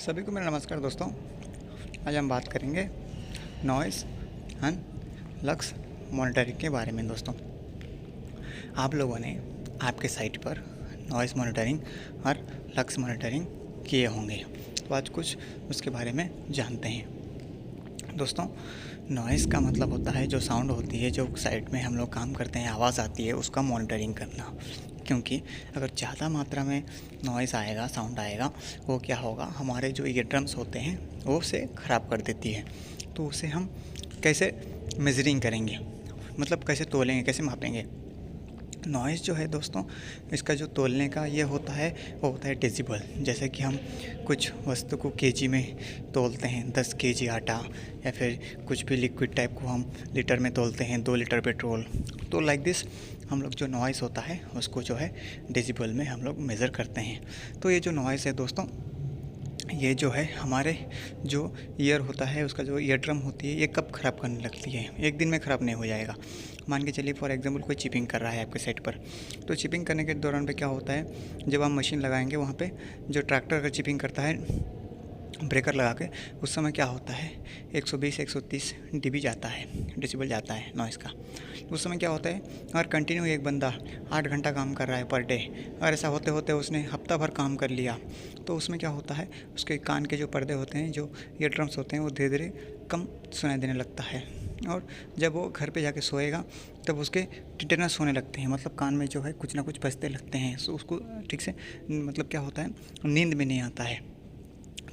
सभी को मेरा नमस्कार दोस्तों। आज हम बात करेंगे नॉइज़ एंड लक्स मॉनिटरिंग के बारे में। दोस्तों, आप लोगों ने आपके साइट पर नॉइज़ मॉनिटरिंग और लक्स मॉनिटरिंग किए होंगे, तो आज कुछ उसके बारे में जानते हैं। दोस्तों, नॉइज़ का मतलब होता है जो साउंड होती है, जो साइट में हम लोग काम करते हैं, आवाज़ आती है, उसका मॉनिटरिंग करना। क्योंकि अगर ज़्यादा मात्रा में नॉइज़ आएगा, साउंड आएगा, वो क्या होगा, हमारे जो ईयर ड्रम्स होते हैं वो उसे ख़राब कर देती है। तो उसे हम कैसे मेज़रिंग करेंगे, मतलब कैसे तोलेंगे, कैसे मापेंगे। नॉइज़ जो है दोस्तों, इसका जो तोलने का ये होता है वो होता है डेसिबल। जैसे कि हम कुछ वस्तु को केजी में तोलते हैं, 10 केजी आटा या फिर कुछ भी लिक्विड टाइप को हम लीटर में तोलते हैं, 2 लीटर पेट्रोल। तो लाइक दिस हम लोग जो नॉइज़ होता है उसको जो है डेसिबल में हम लोग मेज़र करते हैं। तो ये जो नॉइज़ है दोस्तों, ये जो है हमारे जो ईयर होता है, उसका जो ईयर ड्रम होती है, ये कब ख़राब करने लगती है। एक दिन में ख़राब नहीं हो जाएगा। मान के चलिए फॉर एग्जांपल कोई चिपिंग कर रहा है आपके साइट पर, तो चिपिंग करने के दौरान पे क्या होता है, जब आप मशीन लगाएंगे वहाँ पे जो ट्रैक्टर अगर चिपिंग करता है ब्रेकर लगा के, उस समय क्या होता है 120-130 डीबी जाता है, डेसिबल जाता है नॉइज़ का। उस समय क्या होता है, अगर कंटिन्यू एक बंदा 8 घंटा काम कर रहा है पर डे, अगर ऐसा होते होते उसने हफ्ता भर काम कर लिया, तो उसमें क्या होता है, उसके कान के जो पर्दे होते हैं, जो ईयर ड्रम्स होते हैं, वो धीरे धीरे कम सुनाई देने लगता है। और जब वो घर पे जाके सोएगा तब उसके टिटेनस होने लगते हैं, मतलब कान में जो है कुछ ना कुछ बजते लगते हैं। सो उसको ठीक से मतलब क्या होता है, नींद भी नहीं आता है।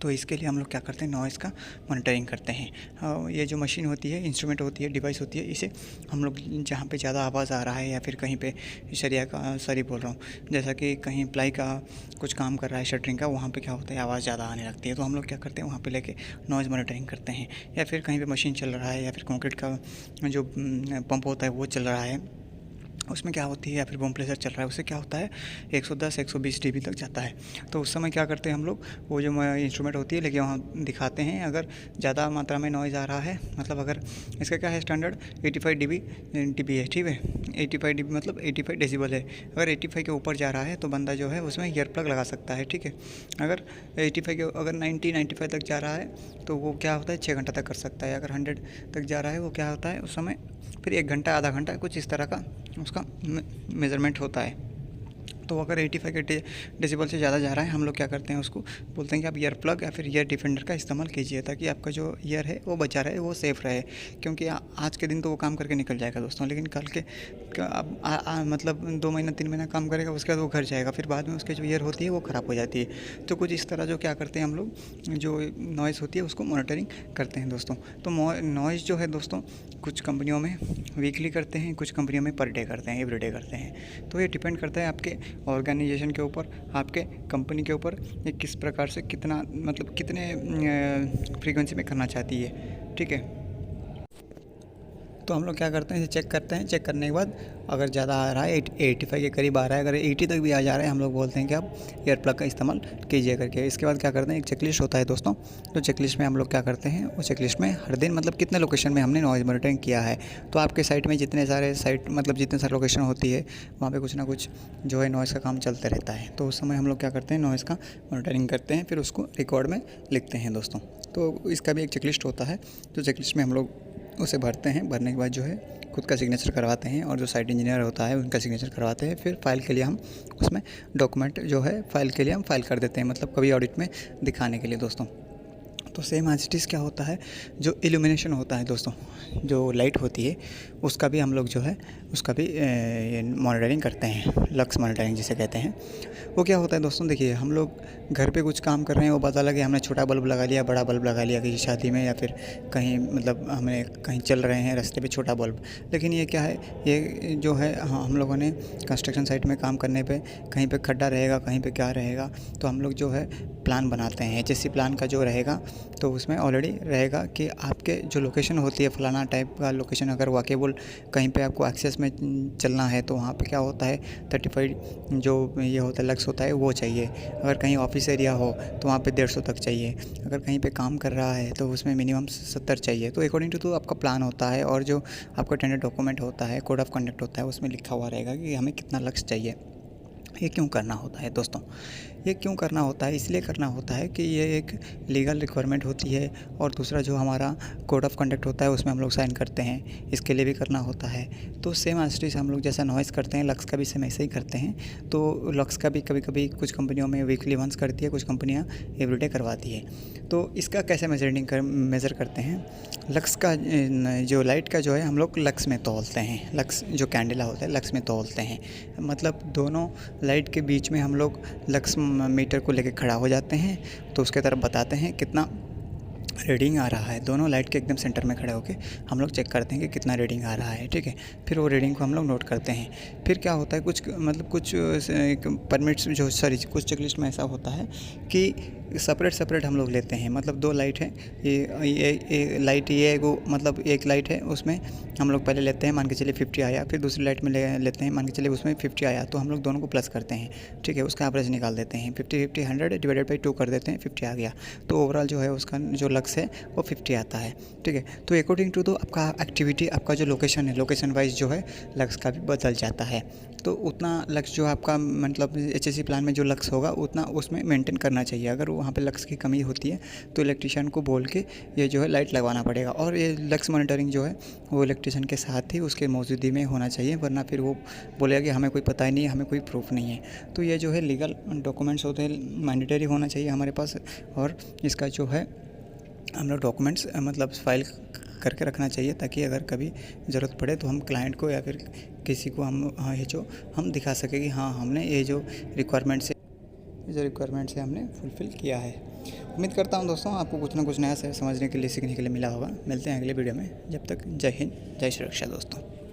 तो इसके लिए हम लोग क्या करते हैं, नॉइज़ का मॉनिटरिंग करते हैं। ये जो मशीन होती है, इंस्ट्रूमेंट होती है, डिवाइस होती है, इसे हम लोग जहाँ पे ज़्यादा आवाज़ आ रहा है या फिर कहीं पे सरी बोल रहा हूँ, जैसा कि कहीं प्लाई का कुछ काम कर रहा है, शटरिंग का, वहाँ पे क्या होता है, आवाज़ ज़्यादा आने लगती है। तो हम लोग क्या करते हैं, वहाँ पे लेके नॉइज़ मॉनिटरिंग करते हैं। या फिर कहीं पे मशीन चल रहा है या फिर कंक्रीट का जो पंप होता है वो चल रहा है, उसमें क्या होती है, या फिर बम प्रेशर चल रहा है, उससे क्या होता है 110-120 डीबी तक जाता है। तो उस समय क्या करते हैं हम लोग, वो जो इंस्ट्रूमेंट होती है लेके वहाँ दिखाते हैं। अगर ज़्यादा मात्रा में नॉइज़ आ रहा है, मतलब अगर इसका क्या है स्टैंडर्ड 85 डीबी है, ठीक है। 85 डीबी मतलब 85 डेसिबल है। अगर 85 के ऊपर जा रहा है तो बंदा जो है उसमें ईयर प्लग लगा सकता है, ठीक है। अगर 85 के अगर 90-95 तक जा रहा है तो वो क्या होता है 6 घंटा तक कर सकता है। अगर 100 तक जा रहा है वो क्या होता है, उस समय फिर 1 घंटा, आधा घंटा, कुछ इस तरह का उसका मेज़रमेंट होता है। तो अगर 85 के डेसिबल से ज़्यादा जा रहा है, हम लोग क्या करते हैं, उसको बोलते हैं कि आप ईयर प्लग या फिर ईयर डिफेंडर का इस्तेमाल कीजिए, ताकि आपका जो ईयर है वो बचा रहे, वो सेफ़ रहे। क्योंकि आज के दिन तो वो काम करके निकल जाएगा दोस्तों, लेकिन कल के मतलब 2 महीना 3 महीना काम करेगा, उसके बाद वो घर जाएगा, फिर बाद में उसकी जो ईयर होती है वो ख़राब हो जाती है। तो कुछ इस तरह जो क्या करते हैं हम लोग, जो नॉइज़ होती है उसको मॉनिटरिंग करते हैं दोस्तों। तो नॉइज़ जो है दोस्तों, कुछ कंपनियों में वीकली करते हैं, कुछ कंपनियों में पर डे करते हैं, एवरी डे करते हैं। तो ये डिपेंड करता है आपके ऑर्गेनाइजेशन के ऊपर, आपके कंपनी के ऊपर, ये किस प्रकार से कितना मतलब कितने फ्रीक्वेंसी में करना चाहती है, ठीक है। तो हम लोग क्या करते हैं, इसे चेक करते हैं। चेक करने के बाद अगर ज़्यादा आ रहा है, 85 के करीब आ रहा है, अगर 80 तक भी आ जा रहा है, हम लोग बोलते हैं कि आप ईयर प्लग का इस्तेमाल कीजिए करके। इसके बाद क्या करते हैं, एक चेकलिस्ट होता है दोस्तों। तो चेकलिस्ट में हम लोग क्या करते हैं, उस चेकलिस्ट में हर दिन मतलब कितने लोकेशन में हमने नॉइज़ मॉनिटरिंग किया है। तो आपके साइट में जितने सारे लोकेशन होती है, वहाँ पर कुछ ना कुछ जो है नॉइज़ का काम चलते रहता है। तो उस समय हम लोग क्या करते हैं, नॉइज़ का मॉनिटरिंग करते हैं, फिर उसको रिकॉर्ड में लिखते हैं दोस्तों। तो इसका भी एक चेकलिस्ट होता है। तो चेकलिस्ट में हम लोग उसे भरते हैं, भरने के बाद जो है खुद का सिग्नेचर करवाते हैं, और जो साइट इंजीनियर होता है उनका सिग्नेचर करवाते हैं। फिर फाइल के लिए हम उसमें डॉक्यूमेंट जो है फाइल के लिए हम फाइल कर देते हैं, मतलब कभी ऑडिट में दिखाने के लिए दोस्तों। तो सेम एज इट इज़ क्या होता है, जो इल्यूमिनेशन होता है दोस्तों, जो लाइट होती है, उसका भी हम लोग जो है उसका भी मॉनिटरिंग करते हैं, लक्स मॉनिटरिंग जिसे कहते हैं। वो क्या होता है दोस्तों, देखिए हम लोग घर पे कुछ काम कर रहे हैं, वो पता लगे हमने छोटा बल्ब लगा लिया, बड़ा बल्ब लगा लिया किसी शादी में, या फिर कहीं मतलब हमें कहीं चल रहे हैं रास्ते पे छोटा बल्ब। लेकिन ये क्या है, ये जो है हम लोगों ने कंस्ट्रक्शन साइट में काम करने पे कहीं पे खड्डा रहेगा, कहीं पे क्या रहेगा, तो हम लोग जो है प्लान बनाते हैं। HSC प्लान का जो रहेगा, तो उसमें ऑलरेडी रहेगा कि आपके जो लोकेशन होती है, फलाना टाइप का लोकेशन, अगर वाकेबल कहीं पे आपको एक्सेस में चलना है, तो वहाँ पे क्या होता है 35 जो ये होता है लक्स होता है वो चाहिए। अगर कहीं ऑफिस एरिया हो तो वहाँ पे 150 तक चाहिए। अगर कहीं पे काम कर रहा है तो उसमें मिनिमम 70 चाहिए। तो अकॉर्डिंग टू आपका प्लान होता है, और जो आपका टेंडर डॉक्यूमेंट होता है, कोड ऑफ कंडक्ट होता है, उसमें लिखा हुआ रहेगा कि हमें कितना लक्स चाहिए। ये क्यों करना होता है दोस्तों, ये क्यों करना होता है? इसलिए करना होता है कि ये एक लीगल रिक्वायरमेंट होती है, और दूसरा जो हमारा कोड ऑफ कंडक्ट होता है उसमें हम लोग साइन करते हैं, इसके लिए भी करना होता है। तो सेम एज़ इट इज़ हम लोग जैसा नॉइज़ करते हैं, लक्स का भी सेम ऐसे ही करते हैं। तो लक्स का भी कभी कभी कुछ कंपनियों में वीकली वंस करती है, कुछ कंपनियाँ एवरीडे करवाती है। तो इसका कैसे मेज़र करते हैं? लक्स का जो लाइट का जो है हम लोग लक्स में तौलते हैं, लक्स जो कैंडेला होता है लक्स में तौलते हैं। मतलब दोनों लाइट के बीच में हम लोग लक्स मीटर को लेके खड़ा हो जाते हैं, तो उसके तरफ बताते हैं कितना रीडिंग आ रहा है। दोनों लाइट के एकदम सेंटर में खड़े होकर हम लोग चेक करते हैं कि कितना रीडिंग आ रहा है, ठीक है। फिर वो रीडिंग को हम लोग नोट करते हैं। फिर क्या होता है, कुछ परमिट्स जो कुछ चेकलिस्ट में ऐसा होता है कि सेपरेट हम लोग लेते हैं। मतलब 2 लाइट है, ये लाइट ये वो, मतलब एक लाइट है उसमें हम लोग पहले लेते हैं, मान के चलिए 50 आया, फिर दूसरी लाइट में लेते हैं, मान के चलिए उसमें 50 आया, तो हम लोग दोनों को प्लस करते हैं, ठीक है। उसका एवरेज निकाल देते हैं, 50 100 डिवाइडेड बाई 2 कर देते हैं, 50 आ गया। तो ओवरऑल जो है उसका जो लक्स है वो 50 आता है, ठीक है। तो अकॉर्डिंग टू तो आपका एक्टिविटी, आपका जो लोकेशन है, लोकेशन वाइज जो है लक्स का भी बदल जाता है। तो उतना लक्स जो आपका मतलब HSC प्लान में जो लक्स होगा उतना उसमें मेंटेन करना चाहिए। अगर वहाँ पे लक्स की कमी होती है तो इलेक्ट्रीशियन को बोल के ये जो है लाइट लगवाना पड़ेगा। और ये लक्स मॉनिटरिंग जो है वो इलेक्ट्रीशियन के साथ ही उसके मौजूदगी में होना चाहिए, वरना फिर वो बोलेगा कि हमें कोई पता ही नहीं है, हमें कोई प्रूफ नहीं है। तो ये जो है लीगल डॉक्यूमेंट्स होते हैं, मैंडेटरी होना चाहिए हमारे पास। और इसका जो है हम लोग डॉक्यूमेंट्स मतलब फाइल करके रखना चाहिए, ताकि अगर कभी ज़रूरत पड़े तो हम क्लाइंट को या फिर किसी को हम दिखा सकें कि हाँ हमने ये जो रिक्वायरमेंट्स है हमने फुलफ़िल किया है। उम्मीद करता हूँ दोस्तों आपको कुछ ना कुछ नया समझने के लिए, सीखने के लिए मिला होगा। मिलते हैं अगले वीडियो में, जब तक जय हिंद, जय श्री रक्षा दोस्तों।